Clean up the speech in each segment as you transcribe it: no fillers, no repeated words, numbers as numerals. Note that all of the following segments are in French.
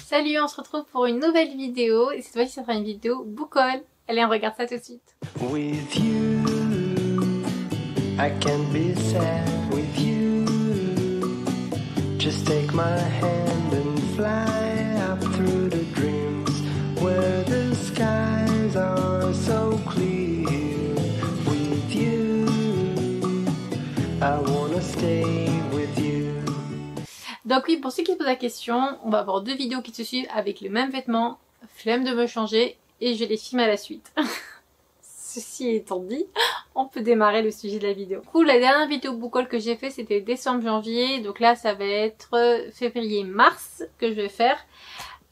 Salut, on se retrouve pour une nouvelle vidéo et cette fois-ci ça sera une vidéo book haul. Allez, on regarde ça tout de suite. With you, I can be sad with you. Just take my hand and fly up through the dreams where the skies are so clear. With you, I wanna stay with you. Donc oui, pour ceux qui se posent la question, on va avoir deux vidéos qui se suivent avec les mêmes vêtements. Flemme de me changer et je les filme à la suite. Ceci étant dit, on peut démarrer le sujet de la vidéo. Du coup, la dernière vidéo book haul que j'ai fait, c'était décembre-janvier. Donc là, ça va être février-mars que je vais faire.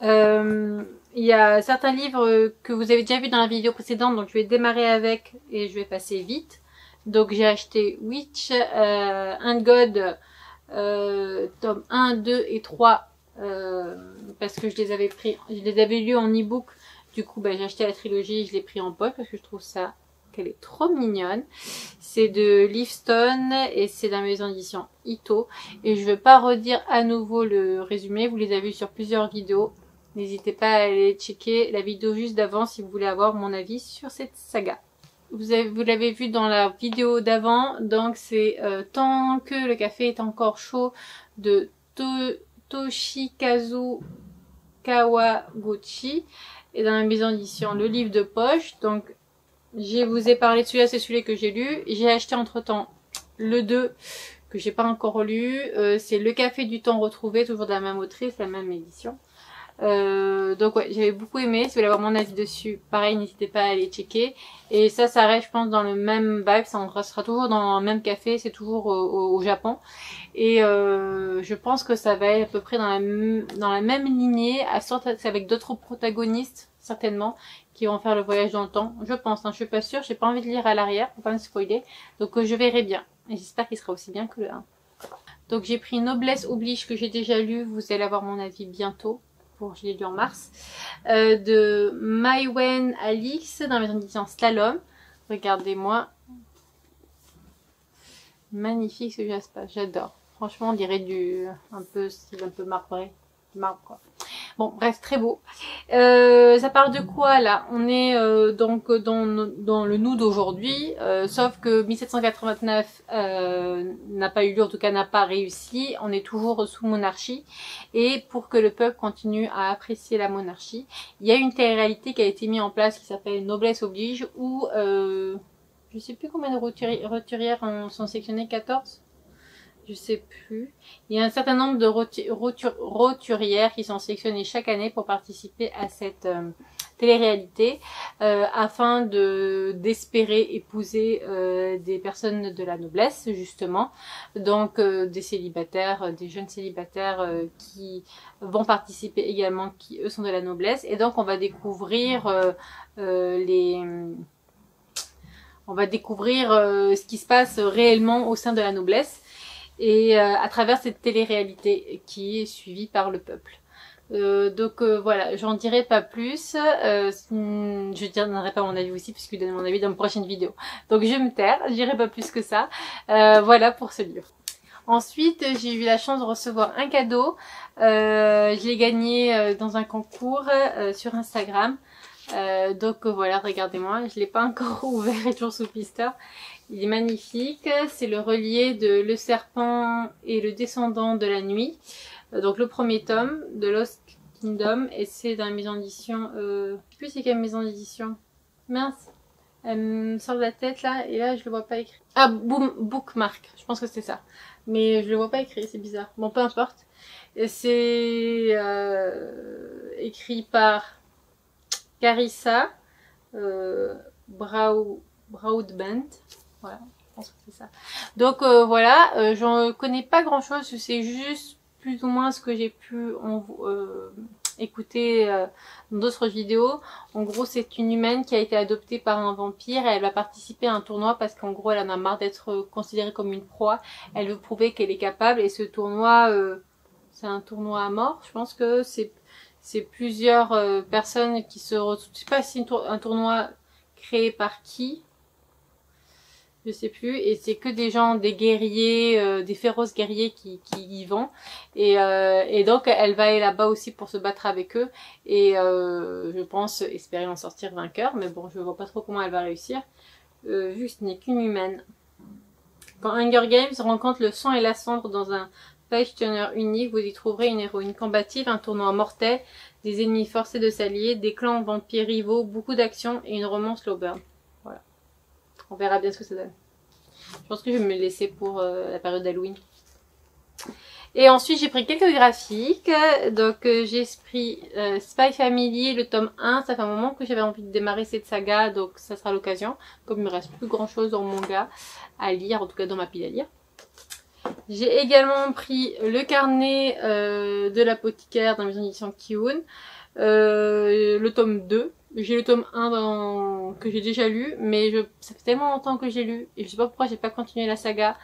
Il y a certains livres que vous avez déjà vus dans la vidéo précédente, donc je vais démarrer avec et je vais passer vite. Donc j'ai acheté Witch and God, tome 1, 2 et 3 parce que je les avais lus en e-book. Du coup, j'ai acheté la trilogie et je l'ai pris en poche parce que je trouve ça qu'elle est trop mignonne. C'est de Livestone et c'est de la maison d'édition Ito. Et je ne vais pas redire à nouveau le résumé. Vous les avez vus sur plusieurs vidéos. N'hésitez pas à aller checker la vidéo juste d'avant si vous voulez avoir mon avis sur cette saga. Vous l'avez vu dans la vidéo d'avant. Donc c'est Tant que le café est encore chaud de Toshikazu Kawaguchi. Et dans la maison d'édition Le Livre de Poche. Donc je vous ai parlé de celui-là, c'est celui que j'ai lu. J'ai acheté entre temps le 2 que j'ai pas encore lu. C'est Le Café du Temps Retrouvé, toujours de la même autrice, la même édition. Donc ouais, j'avais beaucoup aimé. Si vous voulez avoir mon avis dessus, pareil, n'hésitez pas à aller checker. Et ça reste, je pense, dans le même vibe. Ça restera toujours dans le même café. C'est toujours au Japon. Et je pense que ça va être à peu près dans la même lignée, avec d'autres protagonistes, certainement, qui vont faire le voyage dans le temps. Je pense, je suis pas sûre, j'ai pas envie de lire à l'arrière pour pas me spoiler. Donc je verrai bien. Et j'espère qu'il sera aussi bien que le 1. Donc j'ai pris Noblesse Oblige que j'ai déjà lu, vous allez avoir mon avis bientôt. Je l'ai lu en mars. De Maïwen Alix dans la maison d'édition Slalom. Regardez-moi. Magnifique ce jaspace, j'adore. Franchement, on dirait un peu marbré. Marbre quoi. Bon, bref, très beau. Ça part de quoi là? On est donc dans le nous d'aujourd'hui, sauf que 1789 n'a pas eu lieu, en tout cas n'a pas réussi. On est toujours sous monarchie. Et pour que le peuple continue à apprécier la monarchie, il y a une télé-réalité qui a été mise en place qui s'appelle Noblesse Oblige, où je sais plus combien de roturières sont sectionnées, 14? Je sais plus. Il y a un certain nombre de roturières qui sont sélectionnées chaque année pour participer à cette télé-réalité afin d'espérer épouser des personnes de la noblesse, justement. Donc des célibataires, des jeunes célibataires qui vont participer également, qui eux sont de la noblesse. Et donc on va découvrir ce qui se passe réellement au sein de la noblesse. Et à travers cette télé-réalité qui est suivie par le peuple. Donc voilà, j'en dirai pas plus. Je ne donnerai pas mon avis aussi puisque je donne mon avis dans une prochaine vidéo. Donc je vais me taire, je dirai pas plus que ça. Voilà pour ce livre. Ensuite, j'ai eu la chance de recevoir un cadeau. Je l'ai gagné dans un concours sur Instagram. Donc voilà, regardez-moi, je l'ai pas encore ouvert, il est toujours sous blister. Il est magnifique, c'est le relié de Le Serpent et le Descendant de la Nuit. Donc le premier tome de Lost Kingdom, et c'est dans la maison d'édition, je sais plus c'est quelle maison d'édition. Mince, elle me sort de la tête là, et là je le vois pas écrit. Ah, Bookmark, je pense que c'est ça. Mais je le vois pas écrit, c'est bizarre. Bon, peu importe. C'est écrit par Carissa Broadbent. Voilà, je pense que c'est ça. Donc voilà, j'en connais pas grand chose, c'est juste plus ou moins ce que j'ai pu écouter dans d'autres vidéos. En gros, c'est une humaine qui a été adoptée par un vampire et elle va participer à un tournoi parce qu'en gros, elle en a marre d'être considérée comme une proie. Elle veut prouver qu'elle est capable et ce tournoi, c'est un tournoi à mort. Je pense que c'est plusieurs personnes qui se retrouvent. Je sais pas si c'est un tournoi créé par qui. je sais plus, et c'est que des gens, des guerriers, des féroces guerriers qui y vont, et donc elle va aller là-bas aussi pour se battre avec eux, et je pense espérer en sortir vainqueur, mais bon, je vois pas trop comment elle va réussir, vu que ce n'est qu'une humaine. Quand Hunger Games rencontre le sang et la cendre dans un page turner unique, vous y trouverez une héroïne combative, un tournoi mortel, des ennemis forcés de s'allier, des clans vampires rivaux, beaucoup d'action et une romance slow burn. Voilà. On verra bien ce que ça donne. Je pense que je vais me laisser pour la période d'Halloween. Et ensuite, j'ai pris quelques graphiques. Donc, j'ai pris Spy Family, le tome 1. Ça fait un moment que j'avais envie de démarrer cette saga, donc ça sera l'occasion. Comme il me reste plus grand chose en manga à lire, en tout cas dans ma pile à lire. J'ai également pris le carnet de l'apothicaire dans la maison d'édition Kiun, le tome 2. J'ai le tome 1 que j'ai déjà lu, mais ça fait tellement longtemps que j'ai lu, et je sais pas pourquoi j'ai pas continué la saga.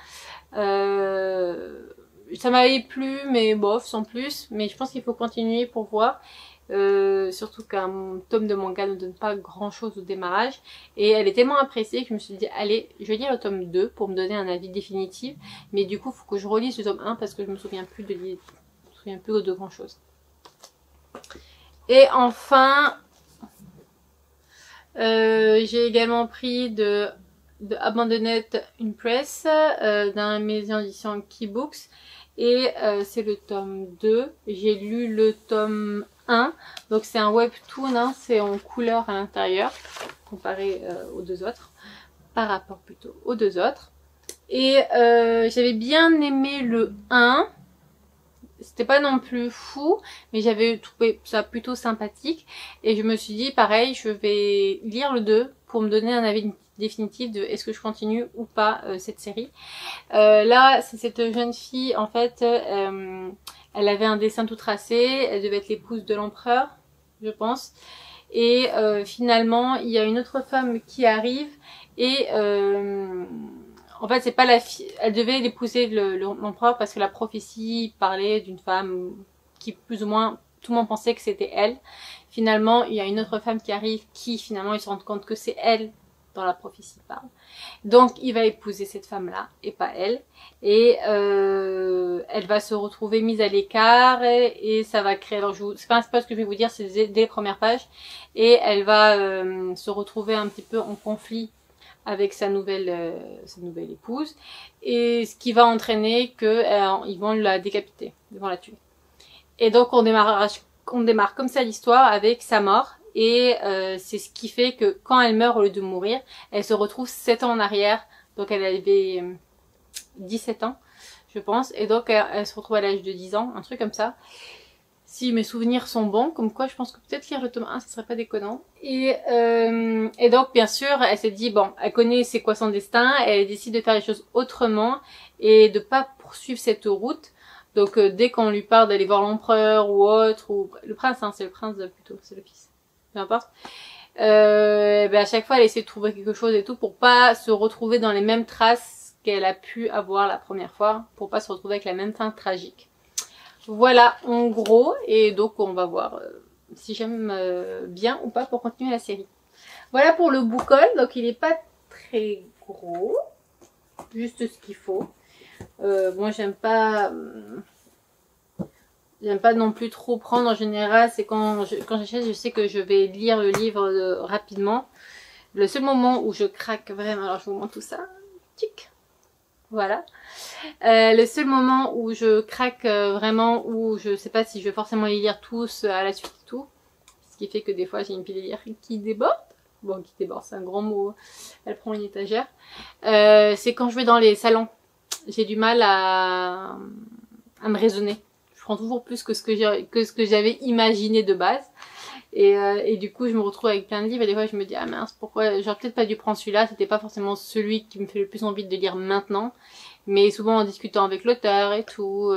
Ça m'avait plu, mais bof, sans plus, mais je pense qu'il faut continuer pour voir. Surtout qu'un tome de manga ne donne pas grand chose au démarrage, et elle est tellement appréciée que je me suis dit allez, je vais lire le tome 2 pour me donner un avis définitif, mais du coup il faut que je relise le tome 1 parce que je me souviens plus de grand chose. Et enfin j'ai également pris de Abandoned Impress d'un maison d'édition Keybooks, et c'est le tome 2. J'ai lu le tome 1, donc c'est un webtoon, hein, c'est en couleur à l'intérieur comparé aux deux autres, par rapport plutôt aux deux autres, et j'avais bien aimé le 1. C'était pas non plus fou, mais j'avais trouvé ça plutôt sympathique, et je me suis dit pareil, je vais lire le 2 pour me donner un avis définitif de est-ce que je continue ou pas cette série. Là, c'est cette jeune fille, en fait, elle avait un dessin tout tracé, elle devait être l'épouse de l'empereur, je pense, et finalement, il y a une autre femme qui arrive, et en fait, c'est pas la fille, elle devait l'épouser l'empereur parce que la prophétie parlait d'une femme qui plus ou moins tout le monde pensait que c'était elle. Finalement, il y a une autre femme qui arrive qui finalement ils se rendent compte que c'est elle dans la prophétie parle. Donc il va épouser cette femme-là et pas elle, et elle va se retrouver mise à l'écart, et ça va créer, alors c'est pas ce que je vais vous dire, c'est dès les premières pages, et elle va se retrouver un petit peu en conflit avec sa nouvelle épouse, et ce qui va entraîner que ils vont la décapiter, ils vont la tuer. Et donc on démarre comme ça l'histoire avec sa mort, et c'est ce qui fait que quand elle meurt au lieu de mourir, elle se retrouve 7 ans en arrière, donc elle avait 17 ans je pense, et donc elle se retrouve à l'âge de 10 ans, un truc comme ça. Si mes souvenirs sont bons, comme quoi je pense que peut-être lire le tome 1, ça serait pas déconnant. Et donc, bien sûr, elle s'est dit, bon, elle connaît c'est quoi son destin, elle décide de faire les choses autrement, et de pas poursuivre cette route. Donc, dès qu'on lui parle d'aller voir l'empereur ou autre, ou le prince, hein, c'est le prince plutôt, c'est le fils, peu importe. À chaque fois, elle essaie de trouver quelque chose et tout, pour pas se retrouver dans les mêmes traces qu'elle a pu avoir la première fois, pour pas se retrouver avec la même fin tragique. Voilà en gros, et donc on va voir si j'aime bien ou pas pour continuer la série. Voilà pour le book haul, donc il est pas très gros, juste ce qu'il faut. Moi j'aime pas non plus trop prendre, en général c'est quand j'achète, je sais que je vais lire le livre rapidement. Le seul moment où je craque vraiment, alors je vous montre tout ça, tic. Voilà. Le seul moment où je craque vraiment, où je sais pas si je vais forcément les lire tous à la suite et tout, ce qui fait que des fois j'ai une pile à lire qui déborde. Bon, qui déborde, c'est un grand mot, elle prend une étagère. C'est quand je vais dans les salons. J'ai du mal à me raisonner. Je prends toujours plus que ce que j'avais imaginé de base. Et du coup je me retrouve avec plein de livres, et des fois je me dis ah mince, pourquoi j'aurais peut-être pas dû prendre celui-là, c'était pas forcément celui qui me fait le plus envie de lire maintenant, mais souvent en discutant avec l'auteur et tout,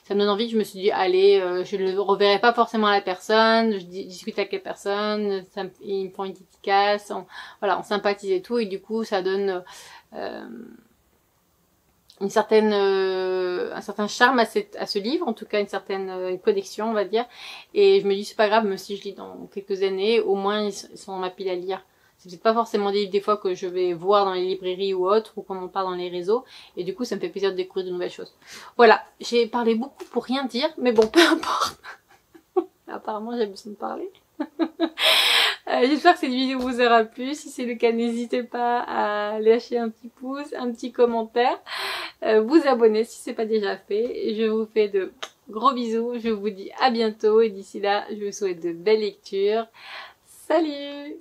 ça me donne envie. Je me suis dit allez, je le reverrai pas forcément à la personne, je discute avec la personne, il me prend une dédicace, on sympathise et tout, et du coup ça donne un certain charme à ce livre, en tout cas une certaine connexion on va dire, et je me dis c'est pas grave, même si je lis dans quelques années, au moins ils sont dans ma pile à lire. c'est peut-être pas forcément des livres des fois que je vais voir dans les librairies ou autres, ou qu'on en parle dans les réseaux, et du coup ça me fait plaisir de découvrir de nouvelles choses. Voilà, j'ai parlé beaucoup pour rien dire, mais bon, peu importe. Apparemment j'ai besoin de parler. J'espère que cette vidéo vous aura plu. Si c'est le cas, n'hésitez pas à lâcher un petit pouce, un petit commentaire, vous abonner si c'est pas déjà fait. Et je vous fais de gros bisous. Je vous dis à bientôt et d'ici là, je vous souhaite de belles lectures. Salut!